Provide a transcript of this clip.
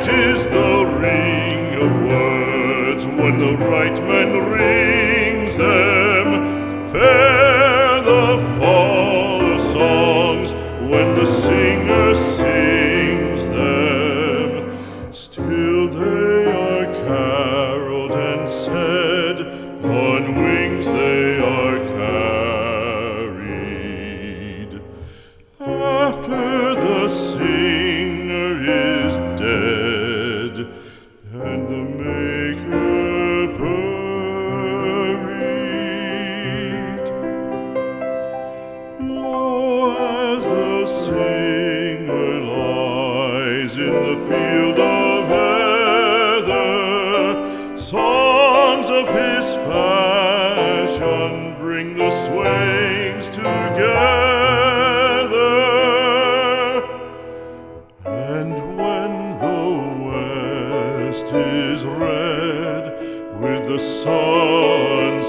is the ring of words when the right man rings them. Fair the fall of songs when the singer sings them. Still they are caroled and said, on wings they are carried. After the singer is dead and the maker buried, lo, as the singer lies in the field of heather, songs of his fashion bring the swains together. And when the west is red with the sunset